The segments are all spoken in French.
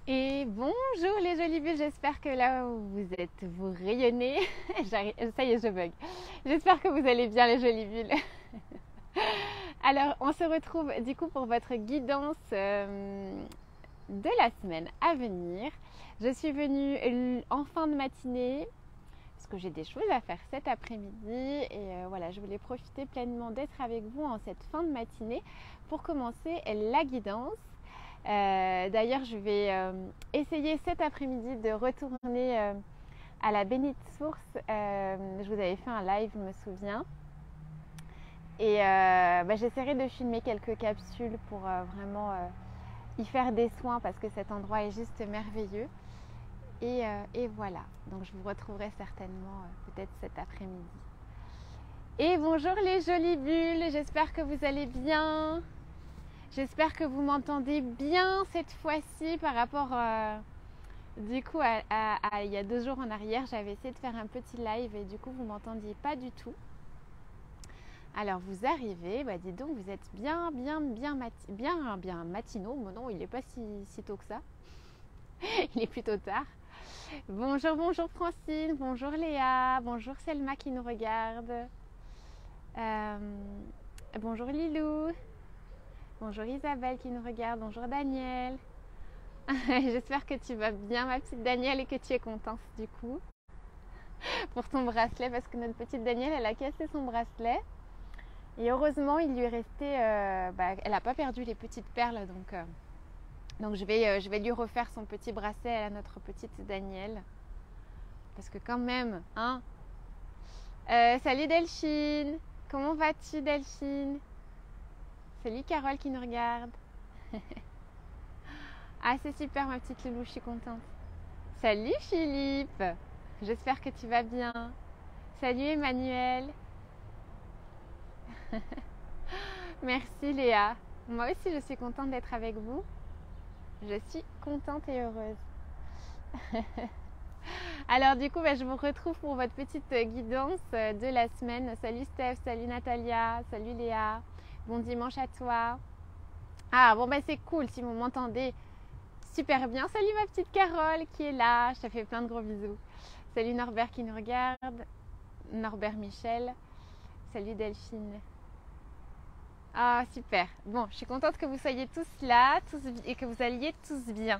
Et bonjour les jolies bulles, j'espère que là où vous êtes, vous rayonnez. Ça y est, je bug. J'espère que vous allez bien les jolies bulles. Alors, on se retrouve du coup pour votre guidance de la semaine à venir. Je suis venue en fin de matinée parce que j'ai des choses à faire cet après-midi et voilà, je voulais profiter pleinement d'être avec vous en cette fin de matinée pour commencer la guidance. D'ailleurs, je vais essayer cet après-midi de retourner à la Bénite Source. Je vous avais fait un live, je me souviens. Et j'essaierai de filmer quelques capsules pour vraiment y faire des soins parce que cet endroit est juste merveilleux. Et voilà, donc je vous retrouverai certainement peut-être cet après-midi. Et bonjour les jolies bulles, j'espère que vous allez bien. J'espère que vous m'entendez bien cette fois-ci par rapport du coup à il y a 2 jours en arrière. J'avais essayé de faire un petit live et du coup vous m'entendiez pas du tout. Alors vous arrivez, dis donc vous êtes bien matinaux. Bon non, il n'est pas si tôt que ça. Il est plutôt tard. Bonjour Francine, bonjour Léa, bonjour Selma qui nous regarde. Bonjour Lilou. Bonjour Isabelle qui nous regarde, bonjour Daniel. J'espère que tu vas bien ma petite Danielle et que tu es contente du coup pour ton bracelet parce que notre petite Danielle elle a cassé son bracelet et heureusement il lui est resté, elle n'a pas perdu les petites perles donc je vais lui refaire son petit bracelet à notre petite Danielle parce que quand même hein. Salut Delphine, comment vas-tu Delphine? Salut Carole qui nous regarde. Ah c'est super ma petite loulou, je suis contente. Salut Philippe, j'espère que tu vas bien. Salut Emmanuel. Merci Léa. Moi aussi je suis contente d'être avec vous. Je suis contente et heureuse. Alors du coup je vous retrouve pour votre petite guidance de la semaine. Salut Steph, salut Natalia, salut Léa. Bon dimanche à toi. Ah bon c'est cool si vous m'entendez super bien. Salut ma petite Carole qui est là. Je te fais plein de gros bisous. Salut Norbert qui nous regarde. Norbert Michel. Salut Delphine. Ah super. Bon, je suis contente que vous soyez tous là et que vous alliez tous bien.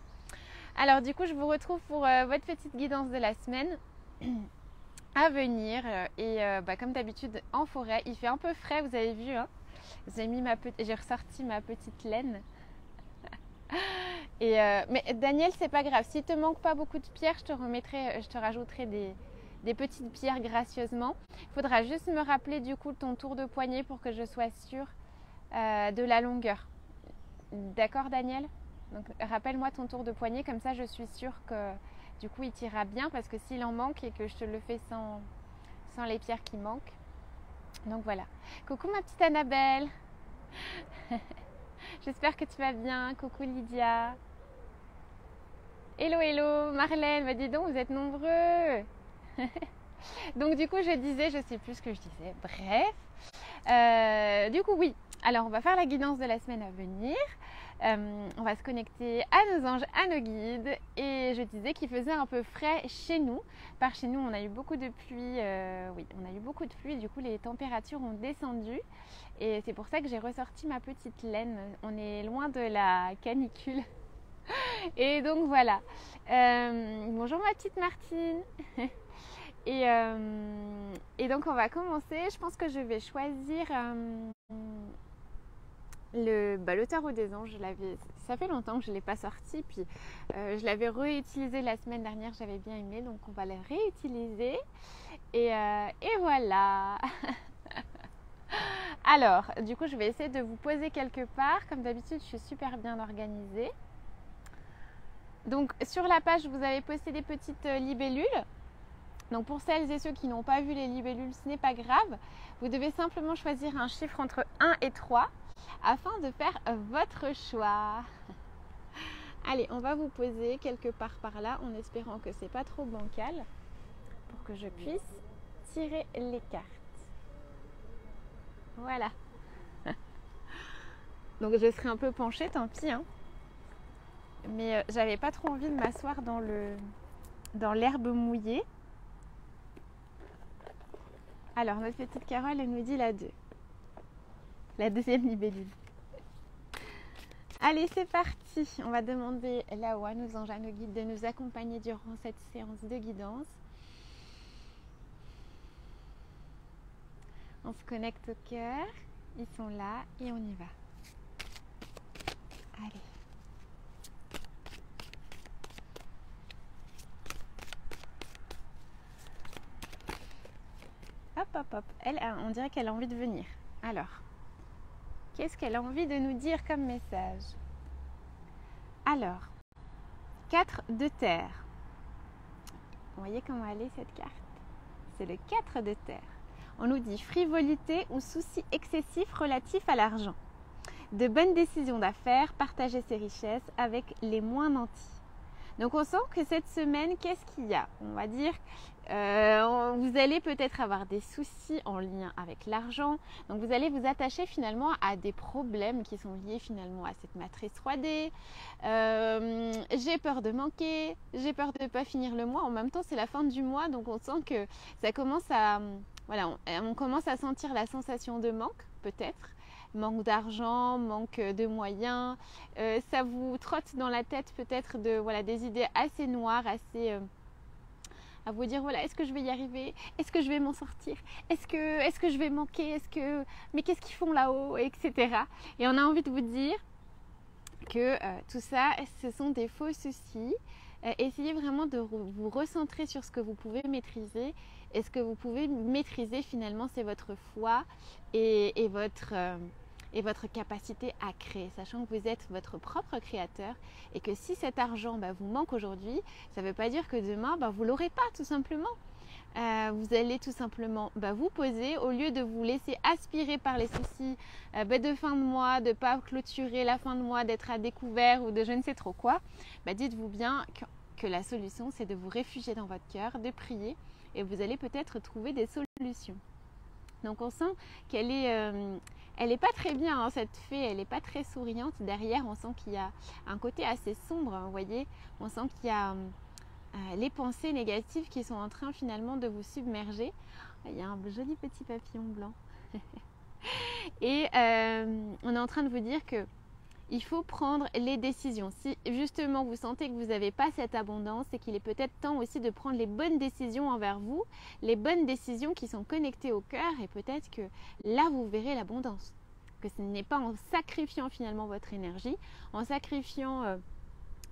Alors du coup, je vous retrouve pour votre petite guidance de la semaine à venir. Comme d'habitude en forêt, il fait un peu frais, vous avez vu. Hein, j'ai ressorti ma petite laine. Mais Daniel, c'est pas grave. S'il te manque pas beaucoup de pierres, je te rajouterai des petites pierres gracieusement. Il faudra juste me rappeler du coup ton tour de poignet pour que je sois sûre de la longueur. D'accord Daniel? Donc rappelle-moi ton tour de poignet, comme ça je suis sûre que du coup il t'ira bien parce que s'il en manque et que je te le fais sans les pierres qui manquent. Donc voilà. Coucou ma petite Annabelle. J'espère que tu vas bien. Coucou Lydia. Hello Marlène, dis donc vous êtes nombreux. Donc du coup je sais plus ce que je disais. Bref, du coup oui. Alors on va faire la guidance de la semaine à venir. On va se connecter à nos anges, à nos guides. Et je disais qu'il faisait un peu frais chez nous. Par chez nous on a eu beaucoup de pluie. On a eu beaucoup de pluie. Du coup les températures ont descendu. Et c'est pour ça que j'ai ressorti ma petite laine. On est loin de la canicule. Et donc voilà. Bonjour ma petite Martine. Et donc on va commencer. Je pense que je vais choisir le tarot des anges. Ça fait longtemps que je ne l'ai pas sorti. Puis je l'avais réutilisé la semaine dernière. J'avais bien aimé. Donc on va le réutiliser. Et voilà. Alors, du coup, je vais essayer de vous poser quelque part. Comme d'habitude, je suis super bien organisée. Donc, sur la page, vous avez posté des petites libellules. Donc, pour celles et ceux qui n'ont pas vu les libellules, ce n'est pas grave. Vous devez simplement choisir un chiffre entre 1 et 3 afin de faire votre choix. Allez, on va vous poser quelque part par là en espérant que c'est pas trop bancal pour que je puisse tirer les cartes. Voilà. Donc je serai un peu penchée, tant pis. Hein. mais j'avais pas trop envie de m'asseoir dans l'herbe mouillée. Alors, notre petite Carole, elle nous dit la 2. La deuxième libellule. Allez, c'est parti. On va demander là-haut à nos anges, à nos guides de nous accompagner durant cette séance de guidance. On se connecte au cœur. Ils sont là et on y va. Allez. Hop, hop, hop. Elle, on dirait qu'elle a envie de venir. Alors, qu'est-ce qu'elle a envie de nous dire comme message? Alors, 4 de terre. Vous voyez comment elle est cette carte? C'est le 4 de terre. On nous dit frivolité ou souci excessif relatif à l'argent. De bonnes décisions d'affaires, partager ses richesses avec les moins nantis. Donc on sent que cette semaine, qu'est-ce qu'il y a? On va dire, vous allez peut-être avoir des soucis en lien avec l'argent. Donc vous allez vous attacher finalement à des problèmes qui sont liés finalement à cette matrice 3D. J'ai peur de manquer, j'ai peur de ne pas finir le mois. En même temps, c'est la fin du mois, donc on sent que ça commence à... Voilà, on commence à sentir la sensation de manque, peut-être. Manque d'argent, manque de moyens. Ça vous trotte dans la tête peut-être des idées assez noires, assez... à vous dire, voilà, est-ce que je vais y arriver? Est-ce que je vais m'en sortir? Est-ce que je vais manquer? Mais qu'est-ce qu'ils font là-haut? Etc. Et on a envie de vous dire que tout ça, ce sont des faux soucis. Essayez vraiment de vous recentrer sur ce que vous pouvez maîtriser. Et ce que vous pouvez maîtriser finalement, c'est votre foi et votre capacité à créer, sachant que vous êtes votre propre créateur et que si cet argent vous manque aujourd'hui, ça ne veut pas dire que demain, vous ne l'aurez pas tout simplement. Vous allez tout simplement vous poser, au lieu de vous laisser aspirer par les soucis de fin de mois, de ne pas clôturer la fin de mois, d'être à découvert ou de je ne sais trop quoi, dites-vous bien que la solution, c'est de vous réfugier dans votre cœur, de prier et vous allez peut-être trouver des solutions. Donc on sent qu'elle est... elle n'est pas très bien, hein, cette fée, elle n'est pas très souriante. Derrière, on sent qu'il y a un côté assez sombre, vous voyez. On sent qu'il y a les pensées négatives qui sont en train finalement de vous submerger. Il y a un joli petit papillon blanc. Et on est en train de vous dire que il faut prendre les décisions. Si justement vous sentez que vous n'avez pas cette abondance, c'est qu'il est peut-être temps aussi de prendre les bonnes décisions envers vous, les bonnes décisions qui sont connectées au cœur et peut-être que là vous verrez l'abondance. Que ce n'est pas en sacrifiant finalement votre énergie, en sacrifiant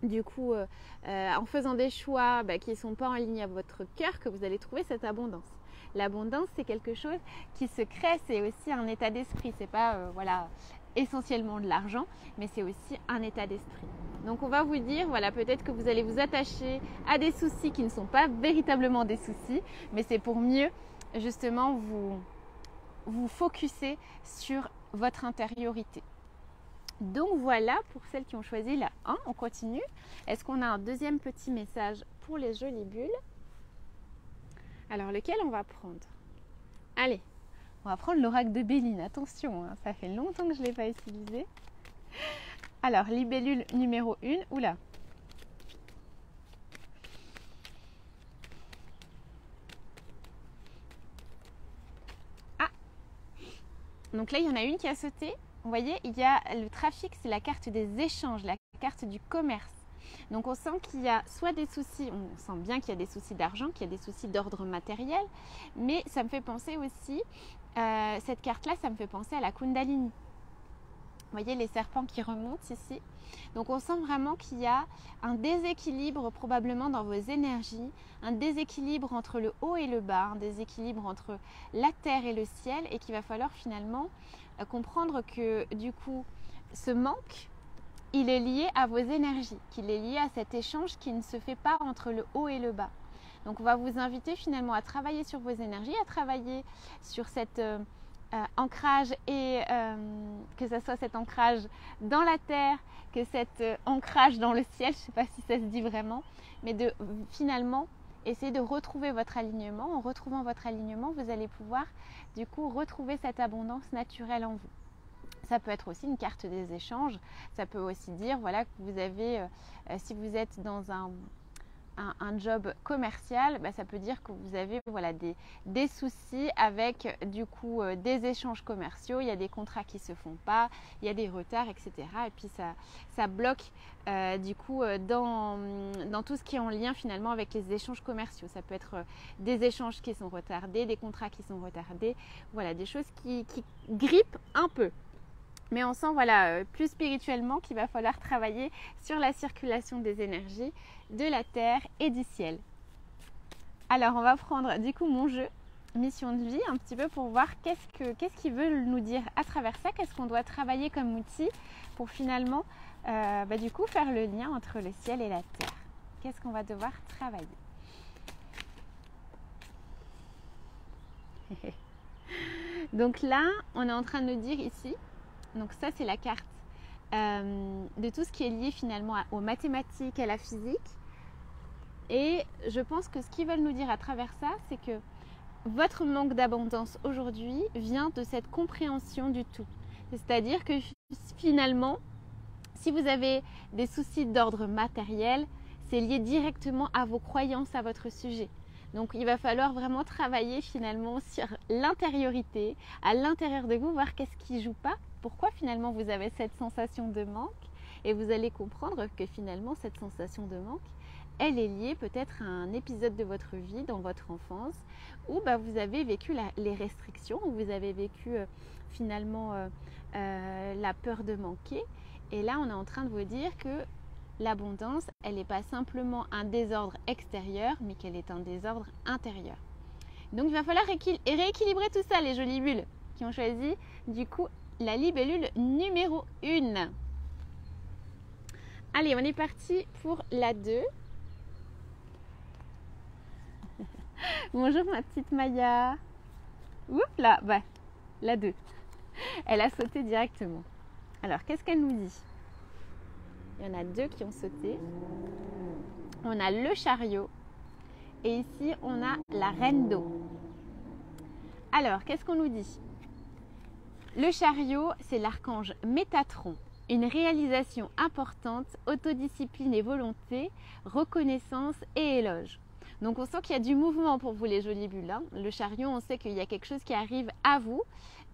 en faisant des choix qui ne sont pas en ligne avec votre cœur que vous allez trouver cette abondance. L'abondance, c'est quelque chose qui se crée, c'est aussi un état d'esprit, c'est pas essentiellement de l'argent, mais c'est aussi un état d'esprit. Donc on va vous dire, peut-être que vous allez vous attacher à des soucis qui ne sont pas véritablement des soucis, mais c'est pour mieux justement vous focuser sur votre intériorité. Donc voilà pour celles qui ont choisi la 1, on continue. Est-ce qu'on a un deuxième petit message pour les jolies bulles? Alors lequel on va prendre? Allez, on va prendre l'oracle de Béline, attention, hein, ça fait longtemps que je ne l'ai pas utilisé. Alors, libellule numéro 1, oula. Ah, donc là, il y en a une qui a sauté. Vous voyez, il y a le trafic, c'est la carte des échanges, la carte du commerce. Donc on sent qu'il y a soit des soucis, on sent bien qu'il y a des soucis d'argent, qu'il y a des soucis d'ordre matériel, mais ça me fait penser aussi, cette carte-là, ça me fait penser à la Kundalini. Vous voyez les serpents qui remontent ici. Donc on sent vraiment qu'il y a un déséquilibre probablement dans vos énergies, un déséquilibre entre le haut et le bas, un déséquilibre entre la terre et le ciel et qu'il va falloir finalement comprendre que du coup ce manque, il est lié à vos énergies, qu'il est lié à cet échange qui ne se fait pas entre le haut et le bas. Donc on va vous inviter finalement à travailler sur vos énergies, à travailler sur cet ancrage et que ce soit cet ancrage dans la terre, que cet ancrage dans le ciel, je ne sais pas si ça se dit vraiment, mais de finalement essayer de retrouver votre alignement. En retrouvant votre alignement, vous allez pouvoir du coup retrouver cette abondance naturelle en vous. Ça peut être aussi une carte des échanges. Ça peut aussi dire voilà, que vous avez, si vous êtes dans un job commercial, bah, ça peut dire que vous avez voilà, des soucis avec du coup des échanges commerciaux, il y a des contrats qui ne se font pas, il y a des retards, etc. Et puis ça bloque du coup dans tout ce qui est en lien finalement avec les échanges commerciaux. Ça peut être des échanges qui sont retardés, des contrats qui sont retardés, voilà, des choses qui grippent un peu. Mais on sent voilà, plus spirituellement qu'il va falloir travailler sur la circulation des énergies de la terre et du ciel. Alors on va prendre du coup mon jeu, mission de vie, un petit peu pour voir qu'est-ce qu'il veut nous dire à travers ça, qu'est-ce qu'on doit travailler comme outil pour finalement du coup faire le lien entre le ciel et la terre. Qu'est-ce qu'on va devoir travailler? Donc là, on est en train de nous dire ici, donc ça c'est la carte de tout ce qui est lié finalement aux mathématiques, à la physique. Et je pense que ce qu'ils veulent nous dire à travers ça, c'est que votre manque d'abondance aujourd'hui vient de cette compréhension du tout. C'est-à-dire que finalement, si vous avez des soucis d'ordre matériel, c'est lié directement à vos croyances à votre sujet. Donc il va falloir vraiment travailler finalement sur l'intériorité, à l'intérieur de vous, voir qu'est-ce qui ne joue pas, pourquoi finalement vous avez cette sensation de manque, et vous allez comprendre que finalement cette sensation de manque, elle est liée peut-être à un épisode de votre vie dans votre enfance où vous avez vécu les restrictions, où vous avez vécu finalement la peur de manquer. Et là, on est en train de vous dire que l'abondance, elle n'est pas simplement un désordre extérieur, mais qu'elle est un désordre intérieur. Donc, il va falloir rééquilibrer tout ça, les jolies bulles qui ont choisi du coup la libellule numéro 1. Allez, on est parti pour la 2. Bonjour ma petite Maya. Oups là, la 2. Elle a sauté directement. Alors, qu'est-ce qu'elle nous dit? Il y en a 2 qui ont sauté. On a le chariot. Et ici, on a la reine d'eau. Alors, qu'est-ce qu'on nous dit? Le chariot, c'est l'archange Métatron. Une réalisation importante, autodiscipline et volonté, reconnaissance et éloge. Donc on sent qu'il y a du mouvement pour vous les jolies bulles. Hein. Le chariot, on sait qu'il y a quelque chose qui arrive à vous.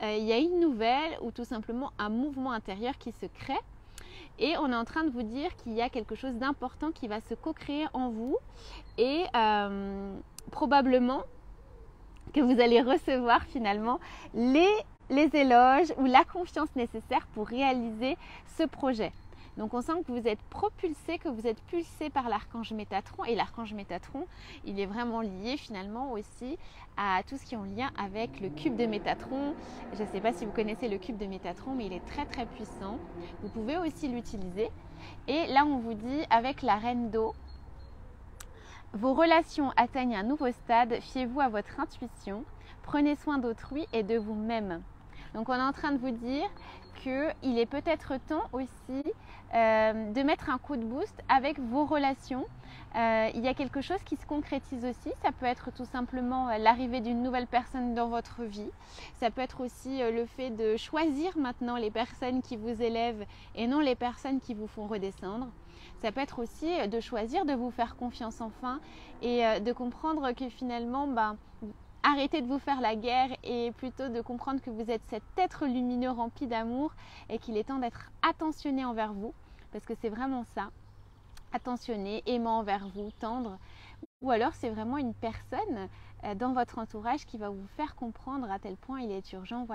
Il y a une nouvelle ou tout simplement un mouvement intérieur qui se crée. Et on est en train de vous dire qu'il y a quelque chose d'important qui va se co-créer en vous. Et probablement que vous allez recevoir finalement les éloges ou la confiance nécessaire pour réaliser ce projet. Donc on sent que vous êtes propulsé, que vous êtes pulsé par l'archange Métatron. Et l'archange Métatron, il est vraiment lié finalement aussi à tout ce qui est en lien avec le cube de Métatron. Je ne sais pas si vous connaissez le cube de Métatron, mais il est très très puissant. Vous pouvez aussi l'utiliser. Et là on vous dit avec la reine d'eau, vos relations atteignent un nouveau stade, fiez-vous à votre intuition, prenez soin d'autrui et de vous-même. Donc on est en train de vous dire qu'il est peut-être temps aussi de mettre un coup de boost avec vos relations. Il y a quelque chose qui se concrétise aussi. Ça peut être tout simplement l'arrivée d'une nouvelle personne dans votre vie. Ça peut être aussi le fait de choisir maintenant les personnes qui vous élèvent et non les personnes qui vous font redescendre. Ça peut être aussi de choisir de vous faire confiance enfin et de comprendre que finalement, arrêtez de vous faire la guerre et plutôt de comprendre que vous êtes cet être lumineux rempli d'amour et qu'il est temps d'être attentionné envers vous, parce que c'est vraiment ça, attentionné, aimant envers vous, tendre. Ou alors c'est vraiment une personne dans votre entourage qui va vous faire comprendre à tel point il est urgent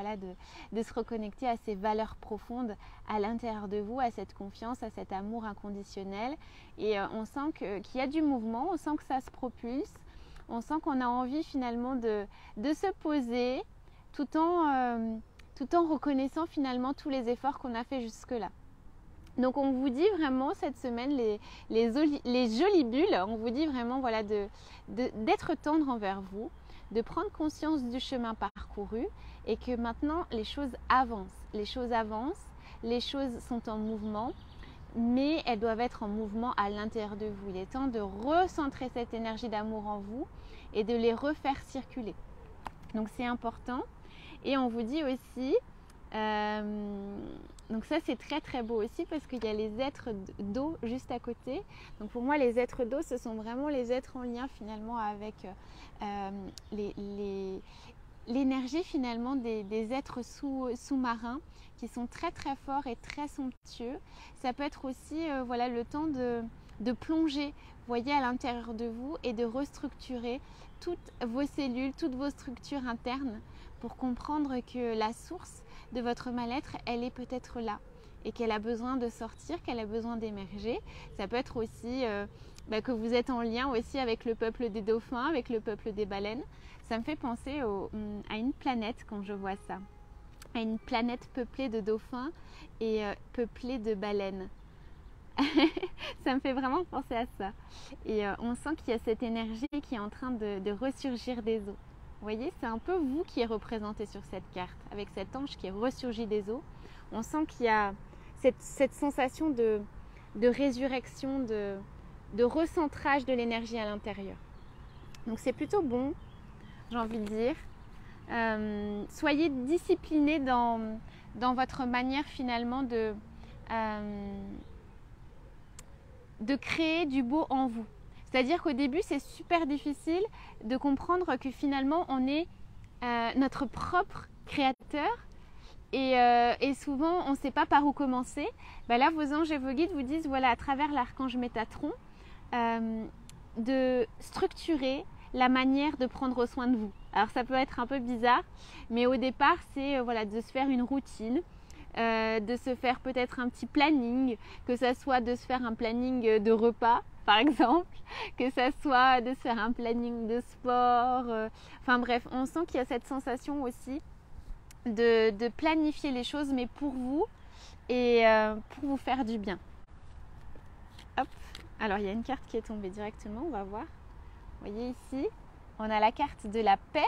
de se reconnecter à ces valeurs profondes à l'intérieur de vous, à cette confiance, à cet amour inconditionnel. Et on sent qu'il y a du mouvement, on sent que ça se propulse. On sent qu'on a envie finalement de se poser tout en reconnaissant finalement tous les efforts qu'on a fait jusque-là. Donc on vous dit vraiment cette semaine, les jolies bulles, on vous dit vraiment d'être tendre envers vous, de prendre conscience du chemin parcouru et que maintenant les choses avancent. Les choses sont en mouvement. Mais elles doivent être en mouvement à l'intérieur de vous. Il est temps de recentrer cette énergie d'amour en vous et de les refaire circuler. Donc c'est important. Et on vous dit aussi Donc ça c'est très très beau aussi parce qu'il y a les êtres d'eau juste à côté. Donc pour moi les êtres d'eau ce sont vraiment les êtres en lien finalement avec l'énergie finalement des êtres sous-marins qui sont très très forts et très somptueux. Ça peut être aussi voilà, le temps de plonger, voyez, à l'intérieur de vous et de restructurer toutes vos cellules, toutes vos structures internes pour comprendre que la source de votre mal-être, elle est peut-être là et qu'elle a besoin de sortir, qu'elle a besoin d'émerger. Ça peut être aussi que vous êtes en lien aussi avec le peuple des dauphins, avec le peuple des baleines. Ça me fait penser à une planète quand je vois ça, à une planète peuplée de dauphins et peuplée de baleines. Ça me fait vraiment penser à ça. Et on sent qu'il y a cette énergie qui est en train de ressurgir des eaux. Vous voyez, c'est un peu vous qui est représenté sur cette carte, avec cet ange qui est ressurgi des eaux. On sent qu'il y a cette sensation de résurrection, de recentrage de l'énergie à l'intérieur. Donc c'est plutôt bon, j'ai envie de dire. Soyez disciplinés dans votre manière finalement de créer du beau en vous. C'est-à-dire qu'au début, c'est super difficile de comprendre que finalement, on est notre propre créateur et souvent, on ne sait pas par où commencer. Là, vos anges et vos guides vous disent, voilà, à travers l'archange Métatron, de structurer la manière de prendre soin de vous. Alors, ça peut être un peu bizarre, mais au départ, c'est voilà, de se faire une routine, de se faire peut-être un petit planning, que ça soit de se faire un planning de repas par exemple, que ça soit de se faire un planning de sport, enfin bref, on sent qu'il y a cette sensation aussi de planifier les choses mais pour vous et pour vous faire du bien. Hop, alors il y a une carte qui est tombée directement, on va voir. Vous voyez ici, on a la carte de la paix.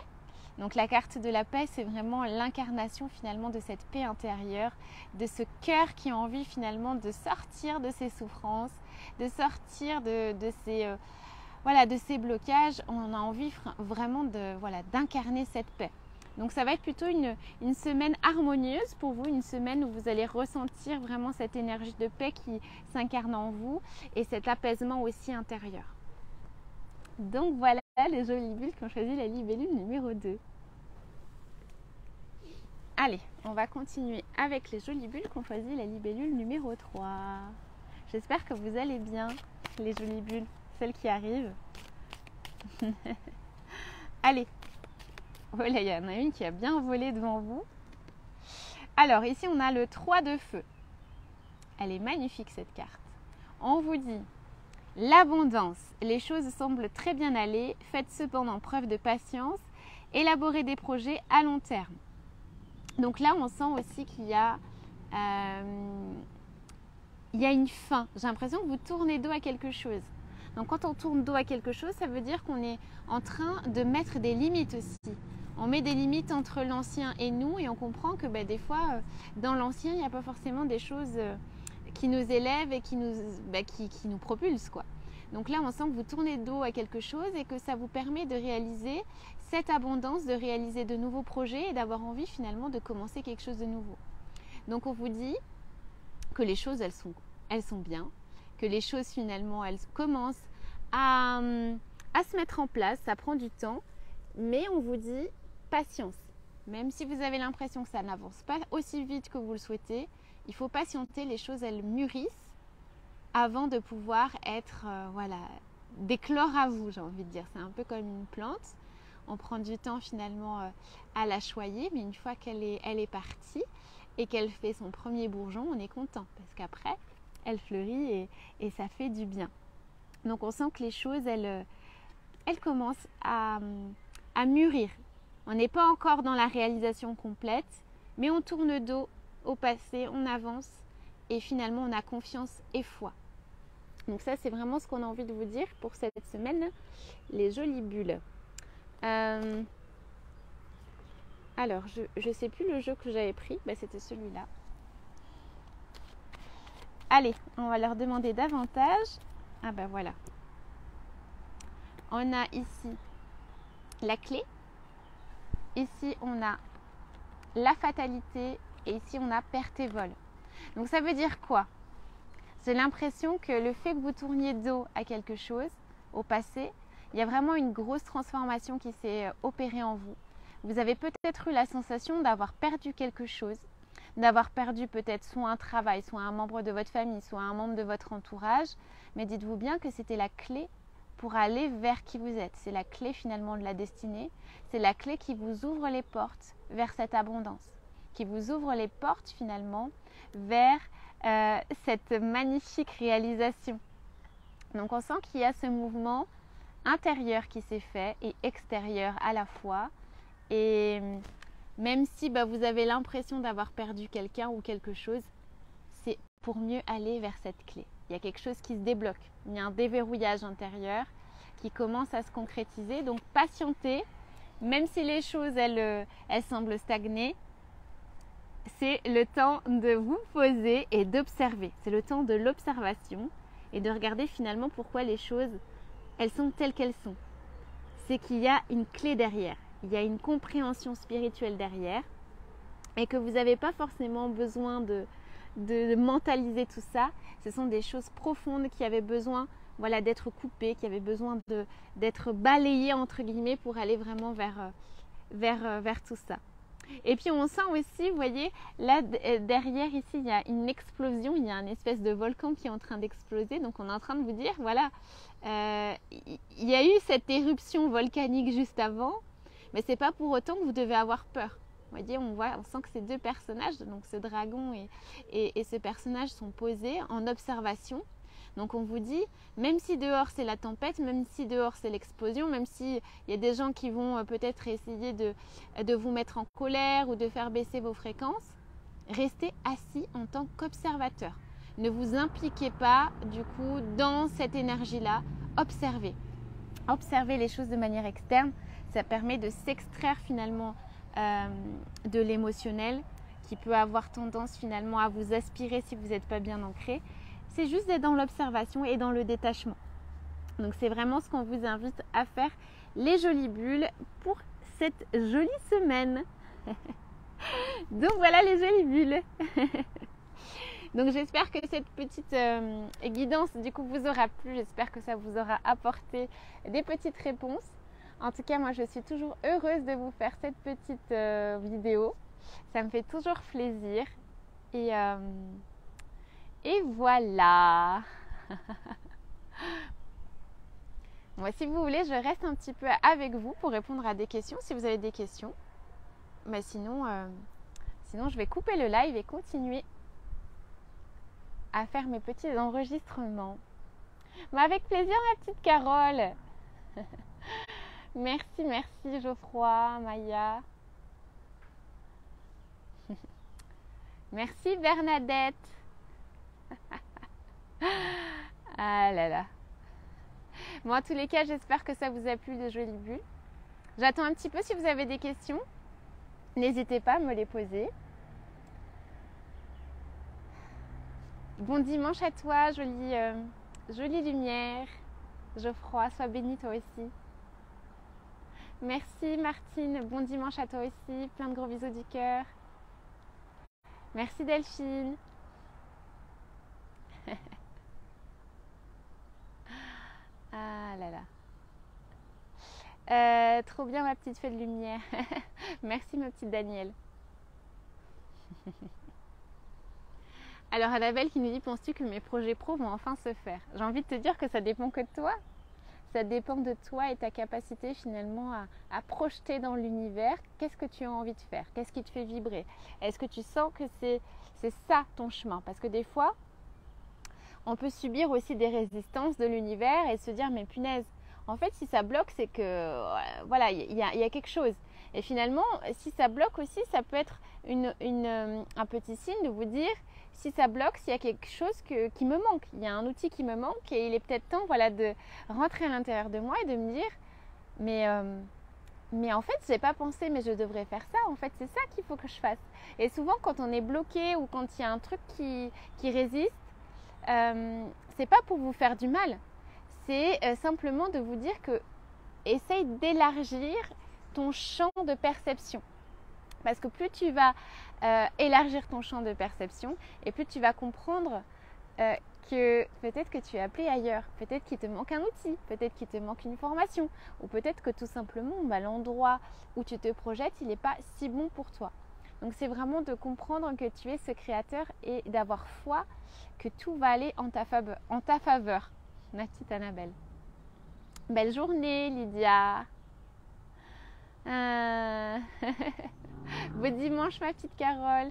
Donc la carte de la paix, c'est vraiment l'incarnation finalement de cette paix intérieure, de ce cœur qui a envie finalement de sortir de ses souffrances, de sortir de ces blocages. On a envie vraiment d'incarner cette paix. Donc ça va être plutôt une semaine harmonieuse pour vous, une semaine où vous allez ressentir vraiment cette énergie de paix qui s'incarne en vous et cet apaisement aussi intérieur. Donc voilà les jolies bulles qui ont choisi la libellule numéro 2. Allez, on va continuer avec les jolies bulles qui ont choisi la libellule numéro 3. J'espère que vous allez bien, les jolies bulles, celles qui arrivent. Allez, voilà, il y en a une qui a bien volé devant vous. Alors ici, on a le 3 de feu. Elle est magnifique cette carte. On vous dit l'abondance, les choses semblent très bien aller, faites cependant preuve de patience, élaborez des projets à long terme. Donc là, on sent aussi qu'il y a une fin. J'ai l'impression que vous tournez dos à quelque chose. Donc quand on tourne dos à quelque chose, ça veut dire qu'on est en train de mettre des limites aussi. On met des limites entre l'ancien et nous et on comprend que des fois, dans l'ancien, il n'y a pas forcément des choses qui nous élèvent et qui nous propulsent, quoi. Donc là, on sent que vous tournez dos à quelque chose et que ça vous permet de réaliser cette abondance, de réaliser de nouveaux projets et d'avoir envie finalement de commencer quelque chose de nouveau. Donc on vous dit que les choses, elles sont bien, que les choses finalement, elles commencent à se mettre en place, ça prend du temps, mais on vous dit patience. Même si vous avez l'impression que ça n'avance pas aussi vite que vous le souhaitez, il faut patienter, les choses, elles mûrissent avant de pouvoir être, d'éclore à vous, j'ai envie de dire. C'est un peu comme une plante. On prend du temps finalement à la choyer, mais une fois qu'elle est partie et qu'elle fait son premier bourgeon, on est content parce qu'après, elle fleurit et ça fait du bien. Donc on sent que les choses, elles commencent à mûrir. On n'est pas encore dans la réalisation complète, mais on tourne dos au passé, on avance et finalement on a confiance et foi. Donc ça, c'est vraiment ce qu'on a envie de vous dire pour cette semaine, les jolies bulles. Alors, je ne sais plus le jeu que j'avais pris, c'était celui-là. Allez, on va leur demander davantage. Ah voilà. On a ici la clé. Ici, on a la fatalité et ici on a perte et vol. Donc ça veut dire quoi? J'ai l'impression que le fait que vous tourniez dos à quelque chose au passé, il y a vraiment une grosse transformation qui s'est opérée en vous. Vous avez peut-être eu la sensation d'avoir perdu quelque chose, d'avoir perdu peut-être soit un travail, soit un membre de votre famille, soit un membre de votre entourage, mais dites-vous bien que c'était la clé pour aller vers qui vous êtes. C'est la clé finalement de la destinée, c'est la clé qui vous ouvre les portes vers cette abondance, qui vous ouvre les portes finalement vers cette magnifique réalisation. Donc on sent qu'il y a ce mouvement intérieur qui s'est fait et extérieur à la fois. Et même si vous avez l'impression d'avoir perdu quelqu'un ou quelque chose, c'est pour mieux aller vers cette clé. Il y a quelque chose qui se débloque. Il y a un déverrouillage intérieur qui commence à se concrétiser. Donc patientez, même si les choses elles semblent stagner, c'est le temps de vous poser et d'observer. C'est le temps de l'observation et de regarder finalement pourquoi les choses, elles sont telles qu'elles sont. C'est qu'il y a une clé derrière, il y a une compréhension spirituelle derrière et que vous n'avez pas forcément besoin de mentaliser tout ça. Ce sont des choses profondes qui avaient besoin d'être coupées, qui avaient besoin d'être balayées entre guillemets pour aller vraiment vers tout ça. Et puis on sent aussi, vous voyez, là derrière ici, il y a une explosion, il y a une espèce de volcan qui est en train d'exploser. Donc on est en train de vous dire, voilà, il y a eu cette éruption volcanique juste avant, mais c'est pas pour autant que vous devez avoir peur. Vous voyez, on sent que ces deux personnages, donc ce dragon et ce personnage sont posés en observation. Donc on vous dit, même si dehors c'est la tempête, même si dehors c'est l'explosion, même s'il y a des gens qui vont peut-être essayer de vous mettre en colère ou de faire baisser vos fréquences, restez assis en tant qu'observateur. Ne vous impliquez pas du coup dans cette énergie-là, observez. Observez les choses de manière externe, ça permet de s'extraire finalement de l'émotionnel qui peut avoir tendance finalement à vous aspirer si vous n'êtes pas bien ancré. C'est juste d'être dans l'observation et dans le détachement. Donc c'est vraiment ce qu'on vous invite à faire, les jolies bulles, pour cette jolie semaine. Donc voilà les jolies bulles. Donc j'espère que cette petite guidance du coup vous aura plu. J'espère que ça vous aura apporté des petites réponses. En tout cas, moi je suis toujours heureuse de vous faire cette petite vidéo. Ça me fait toujours plaisir. Et voilà. Moi, si vous voulez, je reste un petit peu avec vous pour répondre à des questions, si vous avez des questions. Mais sinon, je vais couper le live et continuer à faire mes petits enregistrements. Mais avec plaisir, ma petite Carole. Merci Geoffroy, Maya. Merci Bernadette. Ah là là. Bon, en tous les cas, j'espère que ça vous a plu, de jolies bulles. J'attends un petit peu si vous avez des questions. N'hésitez pas à me les poser. Bon dimanche à toi, jolie lumière. Geoffroy, sois béni toi aussi. Merci Martine, bon dimanche à toi aussi. Plein de gros bisous du cœur. Merci Delphine. Ah là là. Trop bien ma petite fée de lumière. Merci ma petite Danielle. Alors Annabelle qui nous dit, penses-tu que mes projets pro vont enfin se faire? J'ai envie de te dire que ça dépend que de toi. Ça dépend de toi et ta capacité finalement à projeter dans l'univers. Qu'est-ce que tu as envie de faire? Qu'est-ce qui te fait vibrer? Est-ce que tu sens que c'est ça ton chemin? Parce que des fois, on peut subir aussi des résistances de l'univers et se dire, mais punaise, en fait, si ça bloque, c'est que, voilà, il y a quelque chose. Et finalement, si ça bloque aussi, ça peut être un petit signe de vous dire, si ça bloque, s'il y a quelque chose qui me manque, il y a un outil qui me manque et il est peut-être temps de rentrer à l'intérieur de moi et de me dire, mais en fait, je n'ai pas pensé, mais je devrais faire ça. En fait, c'est ça qu'il faut que je fasse. Et souvent, quand on est bloqué ou quand il y a un truc qui résiste, c'est pas pour vous faire du mal. C'est simplement de vous dire que essaye d'élargir ton champ de perception. Parce que plus tu vas élargir ton champ de perception et plus tu vas comprendre que peut-être que tu es appelé ailleurs, peut-être qu'il te manque un outil, peut-être qu'il te manque une formation, ou peut-être que tout simplement l'endroit où tu te projettes, il n'est pas si bon pour toi. Donc c'est vraiment de comprendre que tu es ce créateur et d'avoir foi que tout va aller en ta faveur. Ma petite Annabelle. Belle journée Lydia. Beau dimanche ma petite Carole.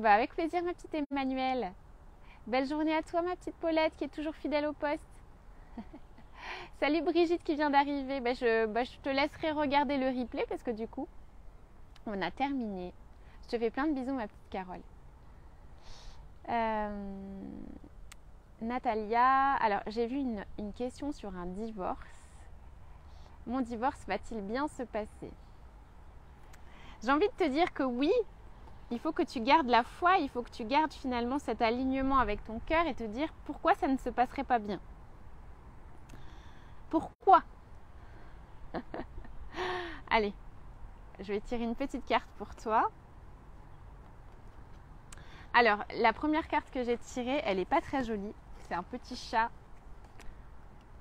Avec plaisir ma petite Emmanuelle. Belle journée à toi ma petite Paulette qui est toujours fidèle au poste. Salut Brigitte qui vient d'arriver. Je te laisserai regarder le replay parce que du coup on a terminé. Je te fais plein de bisous ma petite Carole. Natalia, alors j'ai vu une question sur un divorce. Mon divorce va-t-il bien se passer? J'ai envie de te dire que oui, il faut que tu gardes la foi, il faut que tu gardes finalement cet alignement avec ton cœur et te dire pourquoi ça ne se passerait pas bien. Pourquoi? Allez, je vais tirer une petite carte pour toi. Alors, la première carte que j'ai tirée, elle n'est pas très jolie. C'est un petit chat.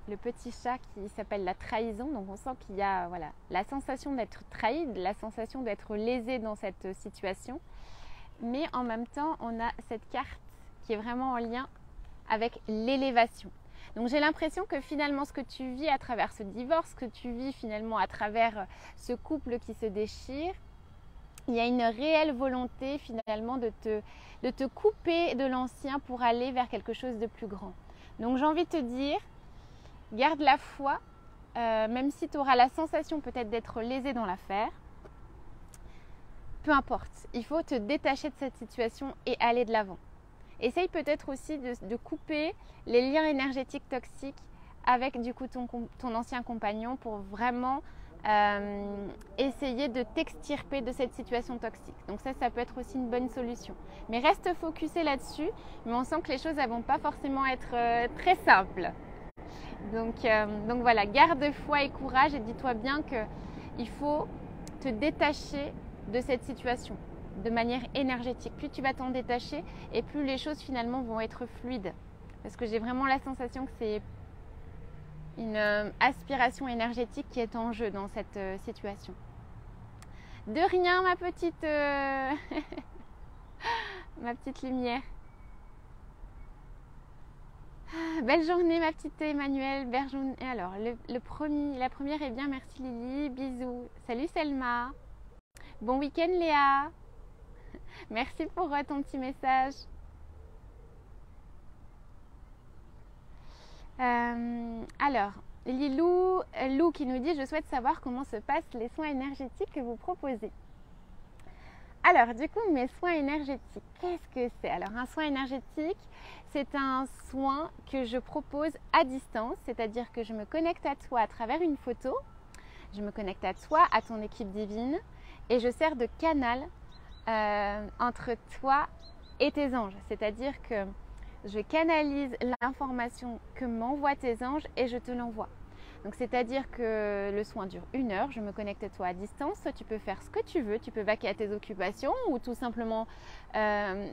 Le petit chat qui s'appelle la trahison. Donc, on sent qu'il y a la sensation d'être trahi, la sensation d'être lésé dans cette situation. Mais en même temps, on a cette carte qui est vraiment en lien avec l'élévation. Donc, j'ai l'impression que finalement, ce que tu vis à travers ce divorce, ce que tu vis finalement à travers ce couple qui se déchire, il y a une réelle volonté finalement de te couper de l'ancien pour aller vers quelque chose de plus grand. Donc j'ai envie de te dire, garde la foi, même si tu auras la sensation peut-être d'être lésé dans l'affaire. Peu importe, il faut te détacher de cette situation et aller de l'avant. Essaye peut-être aussi de couper les liens énergétiques toxiques avec du coup ton ancien compagnon pour vraiment essayer de t'extirper de cette situation toxique. Donc ça peut être aussi une bonne solution. Mais reste focusé là-dessus, mais on sent que les choses ne vont pas forcément être très simples. Donc voilà, garde foi et courage et dis-toi bien qu'il faut te détacher de cette situation de manière énergétique. Plus tu vas t'en détacher et plus les choses finalement vont être fluides. Parce que j'ai vraiment la sensation que c'est une aspiration énergétique qui est en jeu dans cette situation. De rien ma petite ma petite lumière. Belle journée ma petite Emmanuelle. Belle journée. Alors la première est bien, merci Lily. Bisous. Salut Selma. Bon week-end Léa. Merci pour ton petit message. Alors, Lou qui nous dit « Je souhaite savoir comment se passent les soins énergétiques que vous proposez. » Alors, du coup, mes soins énergétiques, qu'est-ce que c'est? Alors, un soin énergétique, c'est un soin que je propose à distance, c'est-à-dire que je me connecte à toi à travers une photo, je me connecte à toi, à ton équipe divine, et je sers de canal entre toi et tes anges. C'est-à-dire que je canalise l'information que m'envoient tes anges et je te l'envoie. Donc c'est-à-dire que le soin dure 1 heure, je me connecte à toi à distance, tu peux faire ce que tu veux, tu peux vaquer à tes occupations ou tout simplement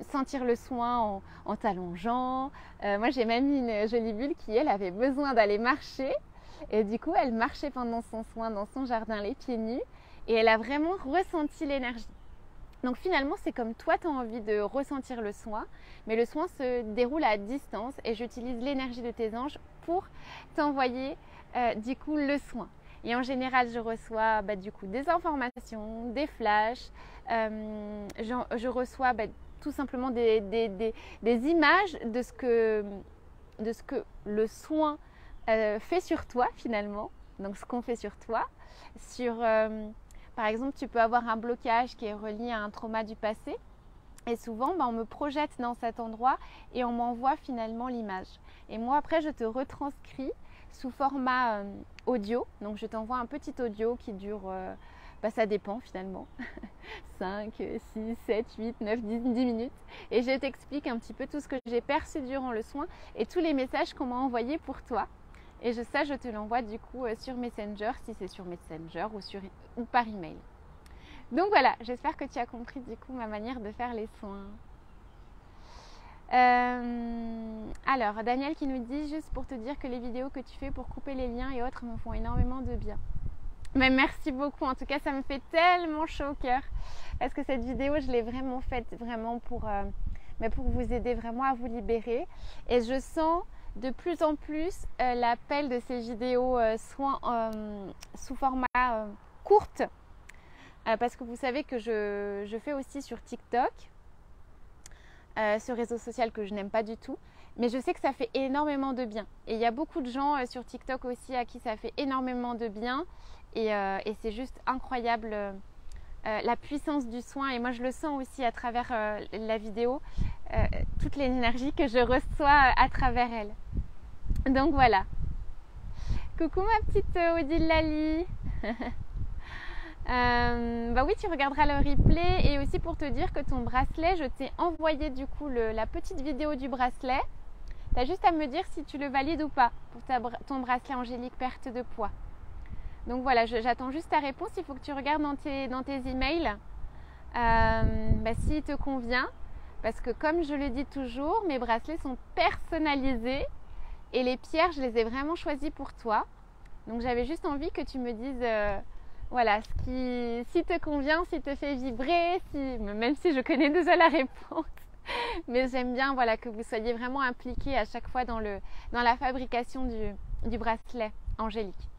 sentir le soin en t'allongeant. Moi j'ai même une jolie bulle qui elle avait besoin d'aller marcher et du coup elle marchait pendant son soin dans son jardin les pieds nus et elle a vraiment ressenti l'énergie. Donc finalement, c'est comme toi, tu as envie de ressentir le soin, mais le soin se déroule à distance et j'utilise l'énergie de tes anges pour t'envoyer du coup le soin. Et en général, je reçois du coup des informations, des flashs, je reçois tout simplement des images de ce que le soin fait sur toi finalement, donc ce qu'on fait sur toi, par exemple, tu peux avoir un blocage qui est relié à un trauma du passé et souvent, on me projette dans cet endroit et on m'envoie finalement l'image. Et moi, après, je te retranscris sous format audio. Donc, je t'envoie un petit audio qui dure, ça dépend finalement, 5, 6, 7, 8, 9, 10 minutes. Et je t'explique un petit peu tout ce que j'ai perçu durant le soin et tous les messages qu'on m'a envoyés pour toi. Et ça, je te l'envoie du coup sur Messenger, si c'est sur Messenger ou par email. Donc voilà, j'espère que tu as compris du coup ma manière de faire les soins. Alors, Daniel qui nous dit juste pour te dire que les vidéos que tu fais pour couper les liens et autres me font énormément de bien. Mais merci beaucoup, en tout cas ça me fait tellement chaud au cœur parce que cette vidéo je l'ai vraiment faite vraiment pour vous aider vraiment à vous libérer et je sens de plus en plus l'appel de ces vidéos soins sous format courte parce que vous savez que je fais aussi sur TikTok. Ce réseau social que je n'aime pas du tout, mais je sais que ça fait énormément de bien. Et il y a beaucoup de gens sur TikTok aussi à qui ça fait énormément de bien. Et c'est juste incroyable la puissance du soin. Et moi, je le sens aussi à travers la vidéo, toute l'énergie que je reçois à travers elle. Donc voilà. Coucou ma petite Odile Lali. Bah oui, tu regarderas le replay et aussi pour te dire que ton bracelet, je t'ai envoyé du coup la petite vidéo du bracelet. Tu as juste à me dire si tu le valides ou pas pour ton bracelet angélique perte de poids. Donc voilà, j'attends juste ta réponse. Il faut que tu regardes dans tes emails s'il te convient. Parce que comme je le dis toujours, mes bracelets sont personnalisés et les pierres, je les ai vraiment choisies pour toi. Donc j'avais juste envie que tu me dises... voilà, si te convient, si te fait vibrer, même si je connais déjà la réponse. Mais j'aime bien voilà, que vous soyez vraiment impliqués à chaque fois dans la fabrication du bracelet angélique.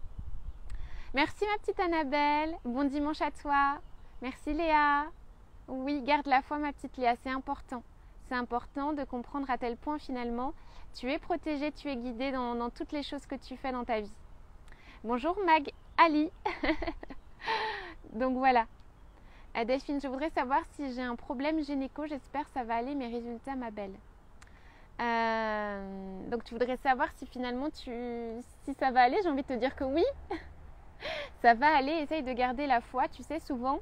Merci ma petite Annabelle, bon dimanche à toi. Merci Léa. Oui, garde la foi ma petite Léa, c'est important. C'est important de comprendre à tel point finalement, tu es protégée, tu es guidée dans toutes les choses que tu fais dans ta vie. Bonjour Mag Ali. Donc voilà. Delphine, je voudrais savoir si j'ai un problème gynéco. J'espère que ça va aller, mes résultats, ma belle. Donc tu voudrais savoir si finalement si ça va aller. J'ai envie de te dire que oui. Ça va aller. Essaye de garder la foi. Tu sais, souvent,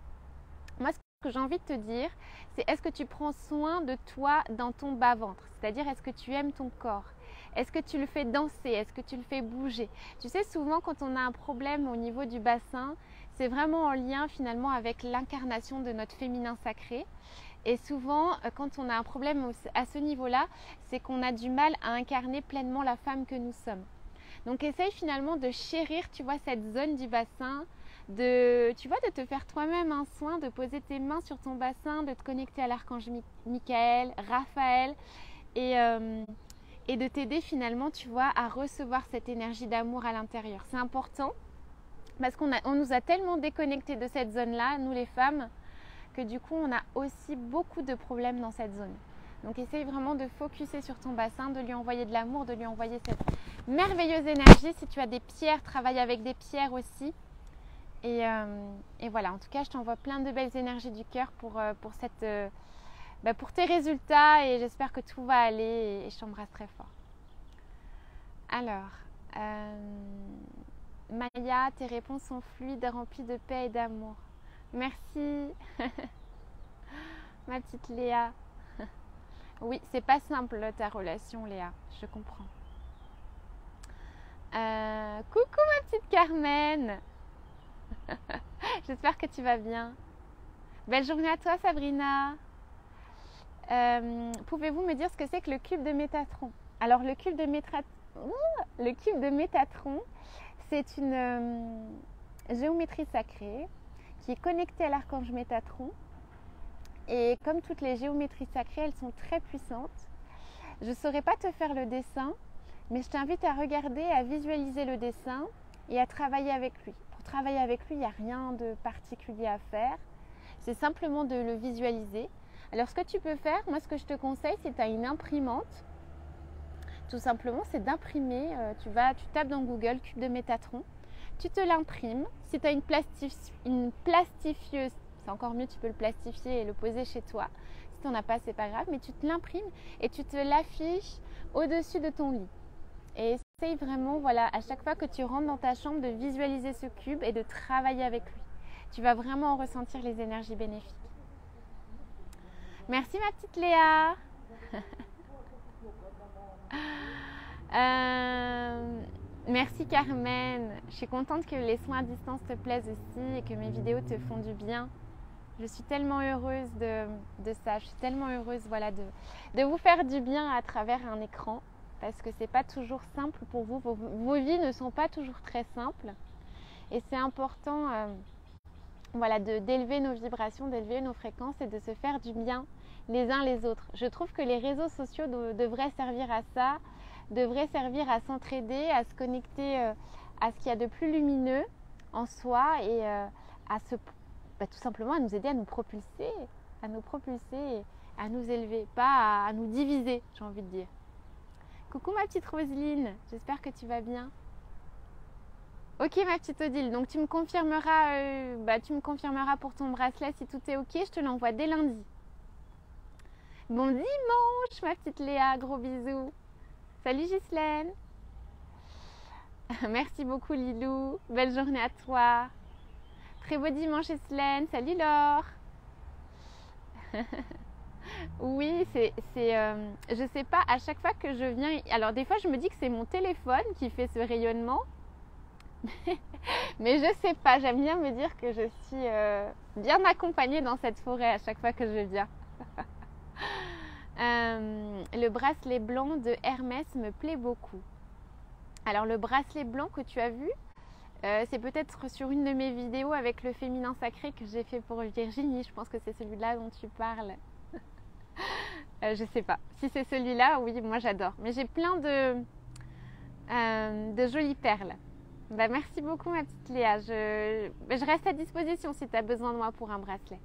moi ce que j'ai envie de te dire, c'est est-ce que tu prends soin de toi dans ton bas-ventre? C'est-à-dire, est-ce que tu aimes ton corps? Est-ce que tu le fais danser? Est-ce que tu le fais bouger? Tu sais, souvent quand on a un problème au niveau du bassin, c'est vraiment en lien finalement avec l'incarnation de notre féminin sacré. Et souvent, quand on a un problème à ce niveau-là, c'est qu'on a du mal à incarner pleinement la femme que nous sommes. Donc essaye finalement de chérir, tu vois, cette zone du bassin, de te faire toi-même un soin, de poser tes mains sur ton bassin, de te connecter à l'archange Michael, Raphaël et de t'aider finalement, tu vois, à recevoir cette énergie d'amour à l'intérieur. C'est important parce qu'on nous a tellement déconnectés de cette zone-là, nous les femmes, que du coup, on a aussi beaucoup de problèmes dans cette zone. Donc, essaye vraiment de focuser sur ton bassin, de lui envoyer de l'amour, de lui envoyer cette merveilleuse énergie. Si tu as des pierres, travaille avec des pierres aussi. Et voilà, en tout cas, je t'envoie plein de belles énergies du cœur pour tes résultats et j'espère que tout va aller et je t'embrasse très fort. Alors, Maya, tes réponses sont fluides, remplies de paix et d'amour. Merci, ma petite Léa. Oui, c'est pas simple ta relation, Léa, je comprends. Coucou ma petite Carmen. J'espère que tu vas bien. Belle journée à toi, Sabrina. Pouvez-vous me dire ce que c'est que le cube de Métatron? Alors le cube de Métatron, c'est une géométrie sacrée qui est connectée à l'archange Métatron. Et comme toutes les géométries sacrées, elles sont très puissantes. Je ne saurais pas te faire le dessin, mais je t'invite à regarder, à visualiser le dessin et à travailler avec lui. Pour travailler avec lui, il n'y a rien de particulier à faire. C'est simplement de le visualiser. Alors ce que tu peux faire, moi ce que je te conseille, si tu as une imprimante, tout simplement c'est d'imprimer, tu tapes dans Google cube de Métatron, tu te l'imprimes. Si tu as une plastifieuse, c'est encore mieux, tu peux le plastifier et le poser chez toi. Si tu n'en as pas, c'est pas grave, mais tu te l'imprimes et tu te l'affiches au-dessus de ton lit. Et essaye vraiment, voilà, à chaque fois que tu rentres dans ta chambre, de visualiser ce cube et de travailler avec lui. Tu vas vraiment en ressentir les énergies bénéfiques. Merci ma petite Léa. Merci Carmen. Je suis contente que les soins à distance te plaisent aussi et que mes vidéos te font du bien. Je suis tellement heureuse de ça. Je suis tellement heureuse voilà, de vous faire du bien à travers un écran. Parce que c'est pas toujours simple pour vous. Vos vies ne sont pas toujours très simples. Et c'est important voilà, d'élever nos vibrations, d'élever nos fréquences et de se faire du bien les uns les autres. Je trouve que les réseaux sociaux devraient servir à ça, devraient servir à s'entraider, à se connecter à ce qu'il y a de plus lumineux en soi et tout simplement à nous aider à nous propulser, à nous élever, pas à nous diviser, j'ai envie de dire. Coucou ma petite Roselyne, j'espère que tu vas bien. Ok ma petite Odile, donc tu me confirmeras pour ton bracelet si tout est ok, je te l'envoie dès lundi. Bon dimanche ma petite Léa, gros bisous. Salut Ghislaine. Merci beaucoup Lilou, belle journée à toi. Très beau dimanche Ghislaine, salut Laure. Oui, je sais pas, à chaque fois que je viens, alors des fois je me dis que c'est mon téléphone qui fait ce rayonnement. Mais je sais pas, j'aime bien me dire que je suis bien accompagnée dans cette forêt à chaque fois que je viens. Le bracelet blanc de Hermès me plaît beaucoup. Alors le bracelet blanc que tu as vu, c'est peut-être sur une de mes vidéos avec le féminin sacré que j'ai fait pour Virginie. Je pense que c'est celui-là dont tu parles. Je sais pas. Si c'est celui-là, oui, moi j'adore. Mais j'ai plein de jolies perles. Bah, merci beaucoup ma petite Léa. Je reste à disposition si tu as besoin de moi pour un bracelet.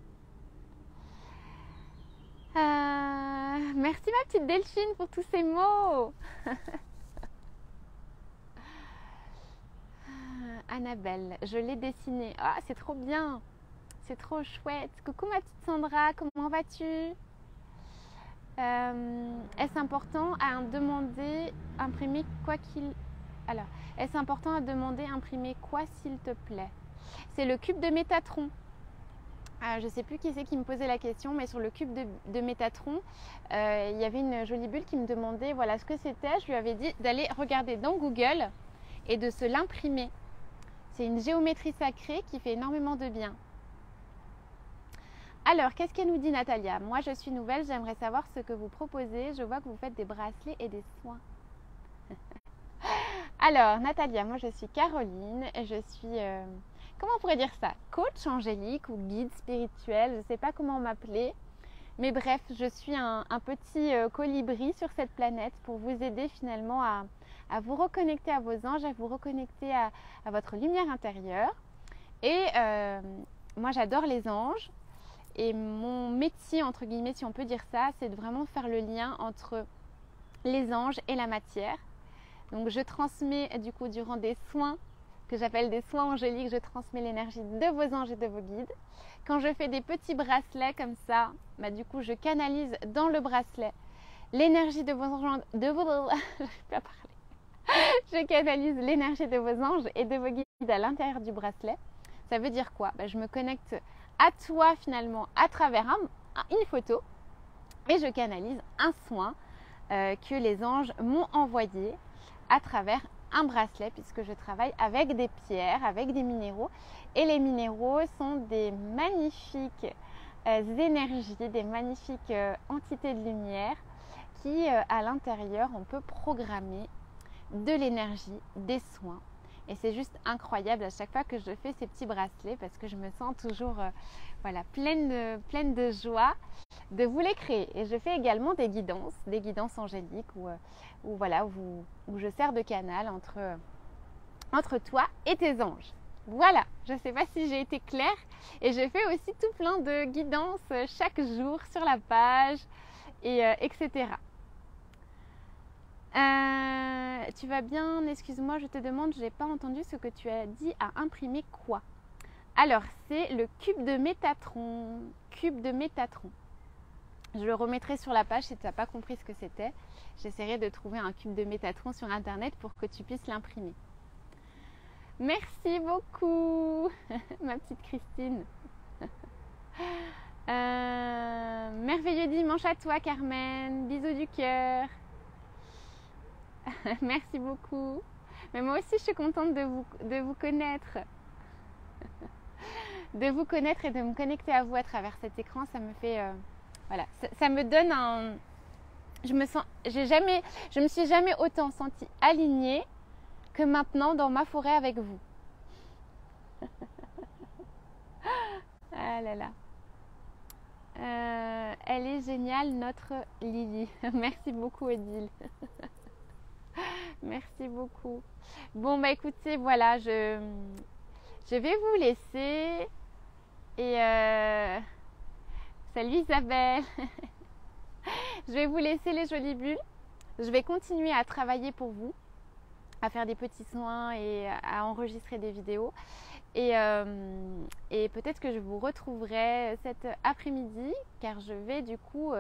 Merci ma petite Delphine pour tous ces mots. Annabelle, je l'ai dessiné. Ah, c'est trop bien. C'est trop chouette. Coucou ma petite Sandra, comment vas-tu? Est-ce important à demander imprimer quoi qu'il... Alors, est-ce important à demander imprimer quoi s'il te plaît? C'est le cube de Métatron. Je ne sais plus qui c'est qui me posait la question, mais sur le cube de Métatron, il y avait une jolie bulle qui me demandait voilà ce que c'était. Je lui avais dit d'aller regarder dans Google et de se l'imprimer. C'est une géométrie sacrée qui fait énormément de bien. Alors, qu'est-ce qu'elle nous dit Natalia? Moi, je suis nouvelle, j'aimerais savoir ce que vous proposez. Je vois que vous faites des bracelets et des soins. Alors, Natalia, moi je suis Caroline, je suis, comment on pourrait dire ça? Coach angélique ou guide spirituel, je ne sais pas comment m'appeler. Mais bref, je suis un petit colibri sur cette planète pour vous aider finalement à vous reconnecter à vos anges, à vous reconnecter à votre lumière intérieure. Et moi j'adore les anges. Et mon métier, entre guillemets, si on peut dire ça, c'est de vraiment faire le lien entre les anges et la matière. Donc je transmets du coup durant des soins que j'appelle des soins angéliques, je transmets l'énergie de vos anges et de vos guides. Quand je fais des petits bracelets comme ça, du coup je canalise dans le bracelet l'énergie de vos anges, j'arrive plus à parler. Je canalise l'énergie de vos anges et de vos guides à l'intérieur du bracelet. Ça veut dire quoi? Je me connecte à toi finalement à travers une photo et je canalise un soin que les anges m'ont envoyé à travers un bracelet puisque je travaille avec des pierres, avec des minéraux et les minéraux sont des magnifiques énergies, des magnifiques entités de lumière qui à l'intérieur on peut programmer de l'énergie, des soins. Et c'est juste incroyable à chaque fois que je fais ces petits bracelets parce que je me sens toujours voilà, pleine de joie de vous les créer. Et je fais également des guidances angéliques où je sers de canal entre toi et tes anges. Voilà, je ne sais pas si j'ai été claire. Et je fais aussi tout plein de guidances chaque jour sur la page, etc. Tu vas bien? Excuse-moi, je te demande, je n'ai pas entendu ce que tu as dit à imprimer quoi? Alors, c'est le cube de Métatron. Cube de Métatron. Je le remettrai sur la page si tu n'as pas compris ce que c'était. J'essaierai de trouver un cube de Métatron sur internet pour que tu puisses l'imprimer. Merci beaucoup, ma petite Christine. Merveilleux dimanche à toi, Carmen. Bisous du cœur. Merci beaucoup. Mais moi aussi, je suis contente de vous connaître. de vous connaître et de me connecter à vous à travers cet écran. Ça me fait, voilà, ça me donne un... Je me suis jamais autant sentie alignée que maintenant dans ma forêt avec vous. Ah là là. Elle est géniale, notre Lily. Merci beaucoup, Odile. Merci beaucoup. Bon, bah écoutez, voilà, je vais vous laisser. Et salut Isabelle. Je vais vous laisser les jolies bulles. Je vais continuer à travailler pour vous, à faire des petits soins et à enregistrer des vidéos. Et peut-être que je vous retrouverai cet après-midi, car je vais du coup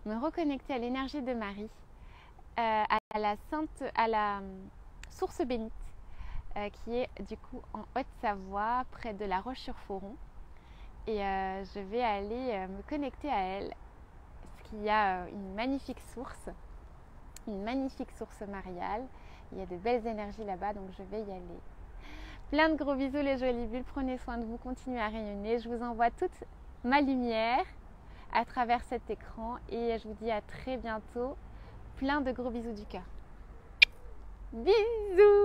me reconnecter à l'énergie de Marie, à la source bénite, qui est du coup en Haute-Savoie, près de La Roche-sur-Foron. Et je vais aller me connecter à elle, parce qu'il y a une magnifique source mariale. Il y a de belles énergies là-bas, donc je vais y aller. Plein de gros bisous les jolies bulles, prenez soin de vous, continuez à rayonner. Je vous envoie toute ma lumière à travers cet écran et je vous dis à très bientôt. Plein de gros bisous du cœur. Bisous!